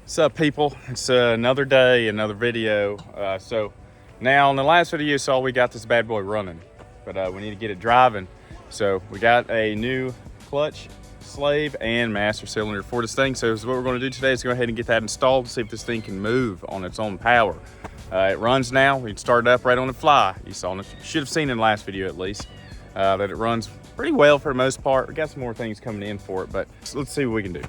What's up, people? It's another day, another video. So now in the last video you saw, we got this bad boy running, but we need to get it driving. So we got a new clutch, slave, and master cylinder for this thing. So what we're going to do today is go ahead and get that installed and see if this thing can move on its own power. It runs now. We can start it up right on the fly. You should have seen in the last video at least that it runs pretty well for the most part. We got some more things coming in for it, but let's see what we can do.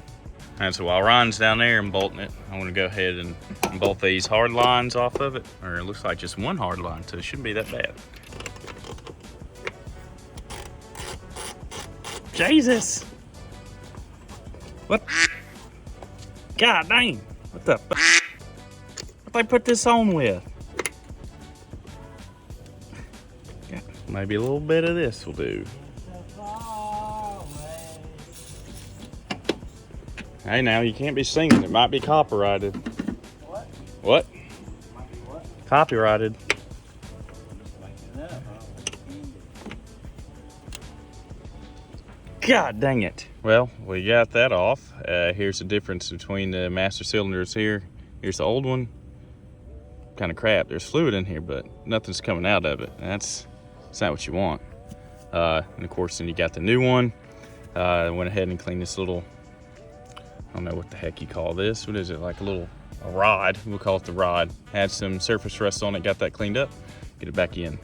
And so while Ryan's down there and bolting it, I'm gonna go ahead and bolt these hard lines off of it. Or it looks like just one hard line, so it shouldn't be that bad. Jesus! What? God dang! What the? What they put this on with? Yeah, maybe a little bit of this will do. Hey, now you can't be singing. It might be copyrighted. What? What? Might be what? Copyrighted. God dang it. Well, we got that off. Here's the difference between the master cylinders here. Here's the old one. Kind of crap. There's fluid in here, but nothing's coming out of it. That's not what you want. And of course, then you got the new one. I went ahead and cleaned this little, I don't know what the heck you call this. What is it? Like a rod. We'll call it the rod. Had some surface rust on it. Got that cleaned up. Get it back in.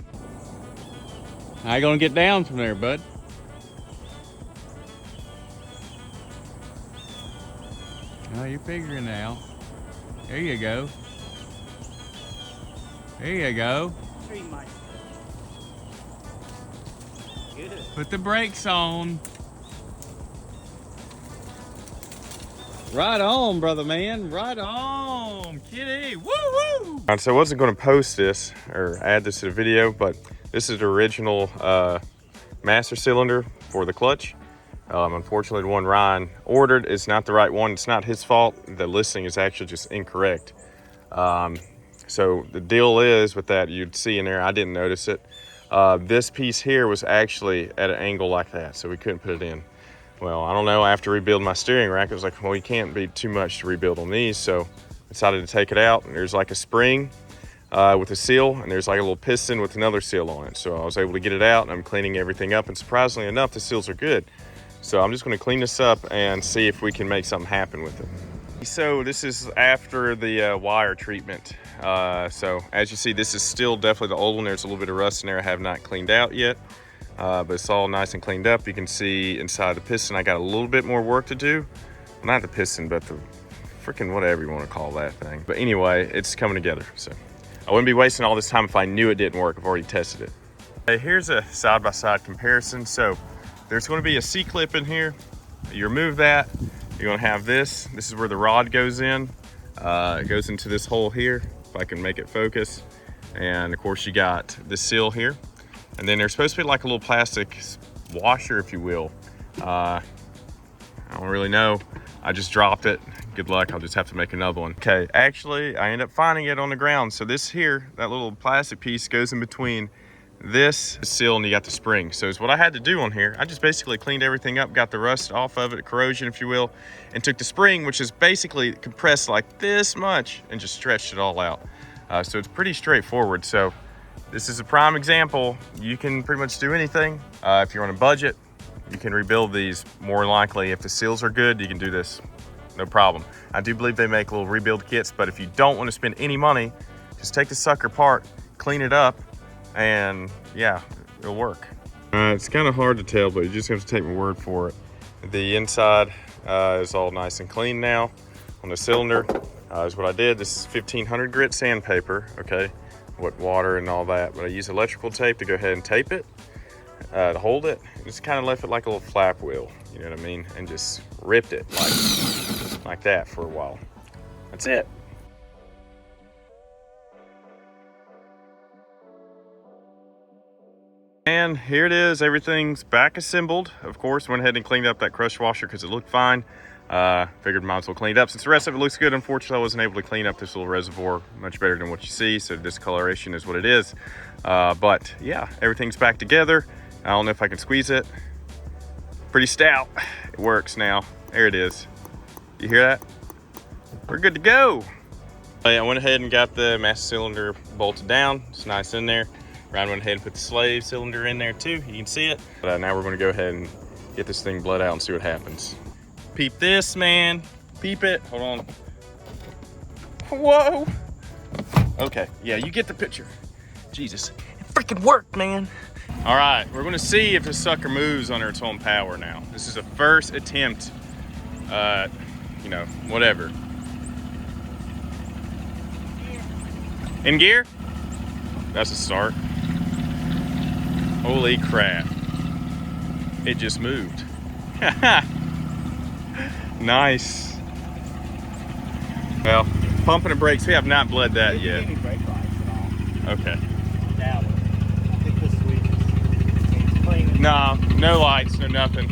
How you gonna get down from there, bud? Oh, you're figuring it out. There you go. There you go. Good. Put the brakes on. Right on, brother man. Right on, kitty. Woo woo. So I wasn't going to post this or add this to the video, but this is the original master cylinder for the clutch. Unfortunately, the one Ryan ordered is not the right one. It's not his fault. The listing is actually just incorrect. So the deal is with that, you'd see in there, I didn't notice it. This piece here was actually at an angle like that, so we couldn't put it in. Well, I don't know, after rebuilding my steering rack, it was like, well, you can't be too much to rebuild on these, so I decided to take it out. And there's like a spring with a seal, and there's like a little piston with another seal on it. So I was able to get it out, and I'm cleaning everything up, and surprisingly enough, the seals are good. So I'm just gonna clean this up and see if we can make something happen with it. So this is after the wire treatment. So as you see, this is still definitely the old one. There's a little bit of rust in there I have not cleaned out yet. But it's all nice and cleaned up. You can see inside the piston, I got a little bit more work to do. Well, not the piston, but the freaking whatever you want to call that thing. But anyway, it's coming together. So I wouldn't be wasting all this time if I knew it didn't work. I've already tested it. Okay, here's a side-by-side comparison. So there's going to be a C-clip in here. You remove that, you're going to have this. This is where the rod goes in. It goes into this hole here, if I can make it focus. And of course, you got this seal here. And then there's supposed to be like a little plastic washer, if you will. I don't really know. I just dropped it. Good luck, I'll just have to make another one. Okay, actually, I ended up finding it on the ground. So this here, that little plastic piece goes in between this seal and you got the spring. So it's what I had to do on here. I just basically cleaned everything up, got the rust off of it, corrosion, if you will, and took the spring, which is basically compressed like this much, and just stretched it all out. So it's pretty straightforward. So this is a prime example. You can pretty much do anything. If you're on a budget, you can rebuild these more likely. If the seals are good, you can do this, no problem. I do believe they make little rebuild kits, but if you don't want to spend any money, just take the sucker apart, clean it up, and yeah, it'll work. It's kind of hard to tell, but you just have to take my word for it. The inside is all nice and clean now on the cylinder. Is what I did. This is 1500 grit sandpaper, okay? With water and all that, but I use electrical tape to go ahead and tape it to hold it. Just kind of left it like a little flap wheel, you know what I mean? And just ripped it like that for a while. That's it. And here it is, everything's back assembled. Of course, went ahead and cleaned up that crush washer because it looked fine. Figured might as well clean it up. Since the rest of it looks good, unfortunately, I wasn't able to clean up this little reservoir much better than what you see, so discoloration is what it is. But yeah, everything's back together. I don't know if I can squeeze it. Pretty stout. It works now. There it is. You hear that? we're good to go. I went ahead and got the master cylinder bolted down. It's nice in there. Ryan went ahead and put the slave cylinder in there too. You can see it. But now we're gonna go ahead and get this thing bled out and see what happens. Peep this, man. Peep it. Hold on. Whoa. Okay, yeah, you get the picture. Jesus, it freaking worked, man. All right, we're gonna see if this sucker moves under its own power now. This is a first attempt, you know, whatever. In gear? That's a start. Holy crap. It just moved. Nice. Well, pumping and brakes, we have not bled that yet. Any brake lights at all? Okay. Doubt it. I think the switch is clean. No, no lights, no nothing.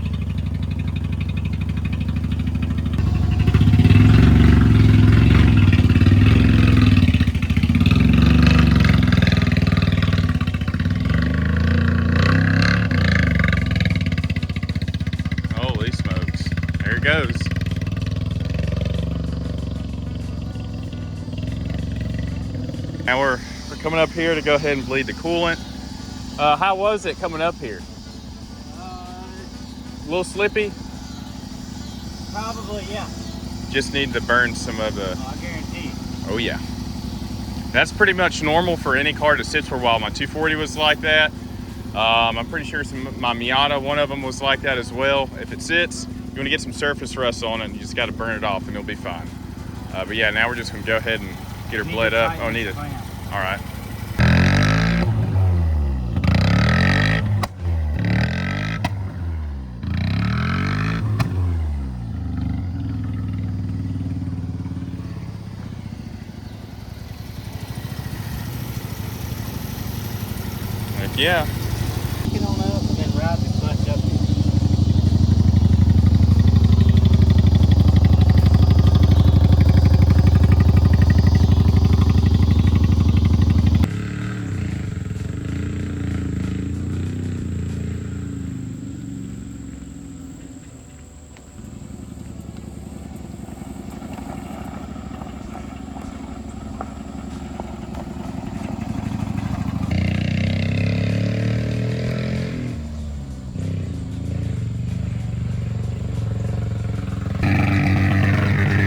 Holy smokes. There it goes. Now we're coming up here to go ahead and bleed the coolant. How was it coming up here? A little slippy? Probably, yeah. Just need to burn some of the... I guarantee. Oh yeah. That's pretty much normal for any car that sits for a while. My 240 was like that. I'm pretty sure my Miata, one of them was like that as well. If it sits, you want to get some surface rust on it, and you just got to burn it off and it'll be fine. But yeah, now we're just going to go ahead and get her bled up. Oh, need it. All right. Heck yeah. Get on up and then ride the clutch up.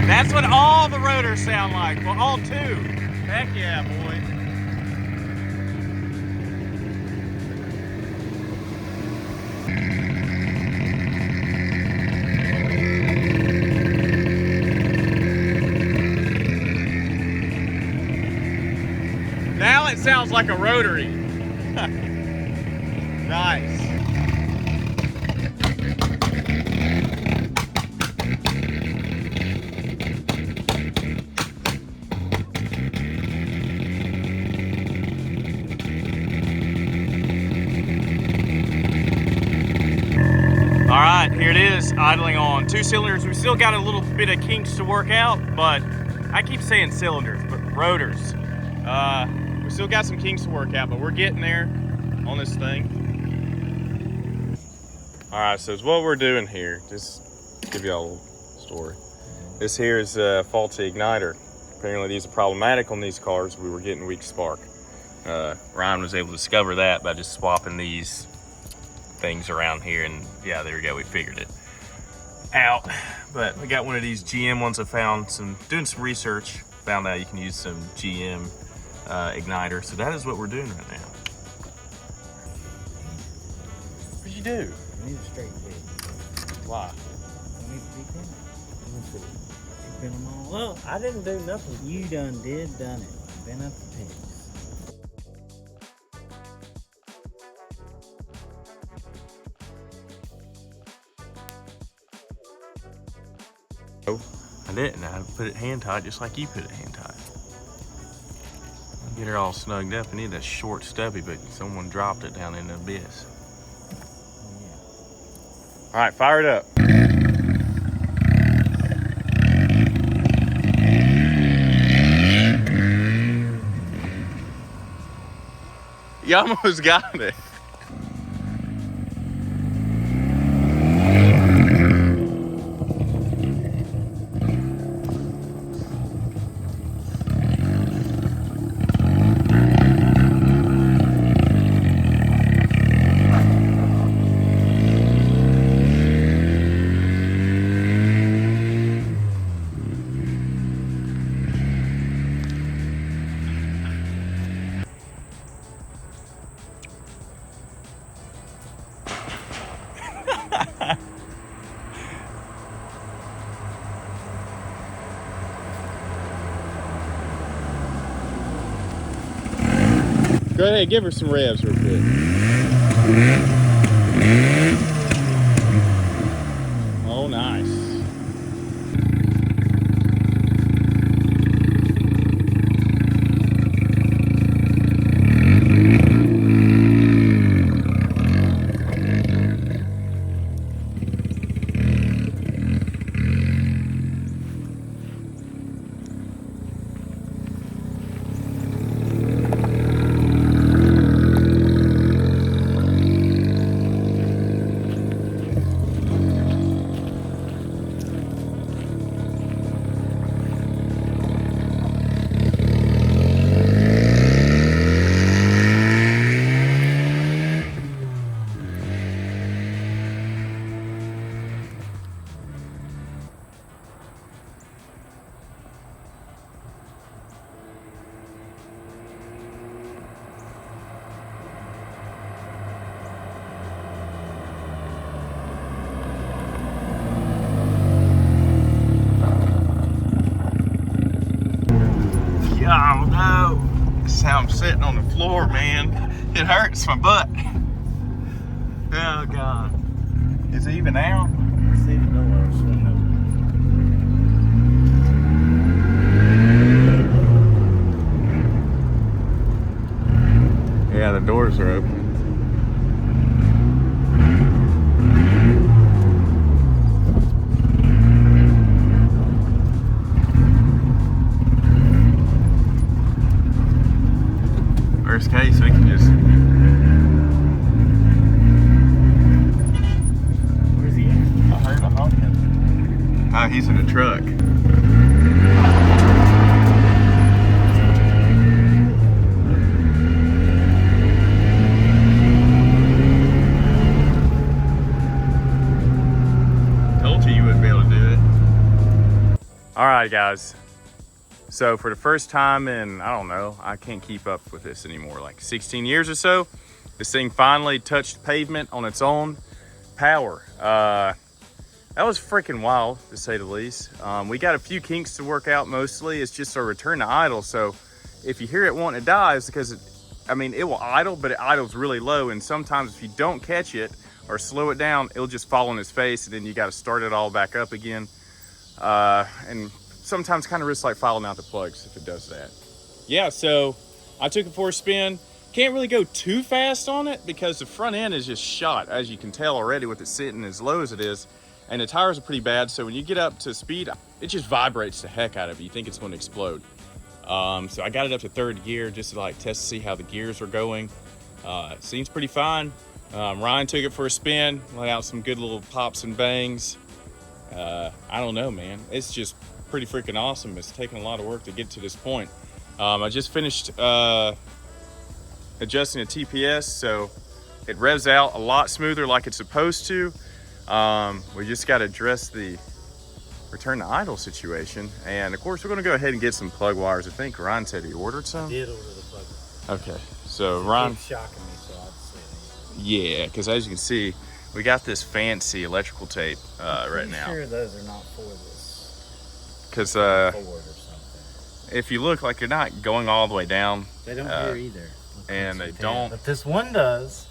That's what all the rotors sound like. Well, all two. Heck yeah, boy. Now it sounds like a rotary. Nice. All right, here it is, idling on 2 cylinders. We still got a little bit of kinks to work out, but I keep saying cylinders, but rotors. We still got some kinks to work out, but we're getting there on this thing. All right, so what we're doing here, just to give you all a little story. This here is a faulty igniter. Apparently these are problematic on these cars. We were getting weak spark. Ryan was able to discover that by just swapping these things around here, and yeah, there we go, we figured it out. But we got one of these GM ones. I found doing some research, found out you can use some GM igniter, so that is what we're doing right now. What'd you do? I need a straight fit. Why? I need to be pin. You pin them all. Well, I didn't do nothing. You done it. Been up the pins. No, I didn't. I put it hand tight just like you put it hand tight. Get her all snugged up. I need that short stubby, but someone dropped it down in the abyss. Oh, yeah. All right, fire it up. You almost got it. Go ahead, give her some revs real quick. Oh, nice. Oh no, this is how I'm sitting on the floor, man. It hurts my butt. Oh God. Is it even out? See the door swing Yeah, the doors are open. Worst case, we can just... Where's he at? I heard a honking. Oh, he's in the truck. Told you wouldn't be able to do it. All right, guys. So for the first time in, I don't know, I can't keep up with this anymore, like 16 years or so, this thing finally touched pavement on its own power. That was freaking wild, to say the least. We got a few kinks to work out mostly. It's just our return to idle. So if you hear it wanting to die, it's because, it will idle, but it idles really low. And sometimes if you don't catch it or slow it down, it'll just fall on its face, and then you got to start it all back up again. And sometimes kind of risks like filing out the plugs if it does that. Yeah, so I took it for a spin. Can't really go too fast on it because the front end is just shot, as you can tell already with it sitting as low as it is. And the tires are pretty bad, so when you get up to speed, it just vibrates the heck out of you. You think it's going to explode. So I got it up to third gear just to like test to see how the gears are going. It seems pretty fine. Ryan took it for a spin, let out some good little pops and bangs. I don't know, man. It's just pretty freaking awesome. It's taken a lot of work to get to this point. I just finished adjusting a TPS, so it revs out a lot smoother like it's supposed to. We just got to address the return to idle situation, and of course we're going to go ahead and get some plug wires. I think Ryan said he ordered some. I did order the plug wires. Okay, so Ryan, It's shocking me, so I'd say yeah, because as you can see, we got this fancy electrical tape right now. I'm sure those are not for this. Because Ford or something. if you look, like, you're not going all the way down. They don't hear either. And they don't. But this one does.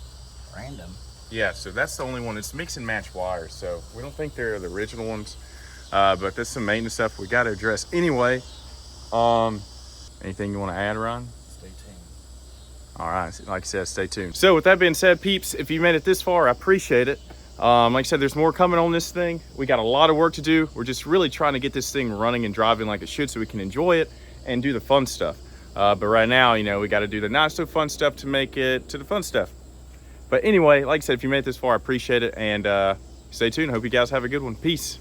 Random. Yeah, so that's the only one. It's mix and match wires, so we don't think they're the original ones. But there's some maintenance stuff we got to address anyway. Anything you want to add, Ron? Stay tuned. All right, like I said, stay tuned. So with that being said, peeps, if you made it this far, I appreciate it. Like I said, there's more coming on this thing. We got a lot of work to do. We're just really trying to get this thing running and driving like it should so we can enjoy it and do the fun stuff. But right now, we got to do the not so fun stuff to make it to the fun stuff. But anyway, like I said, if you made it this far, I appreciate it. And stay tuned. Hope you guys have a good one. Peace.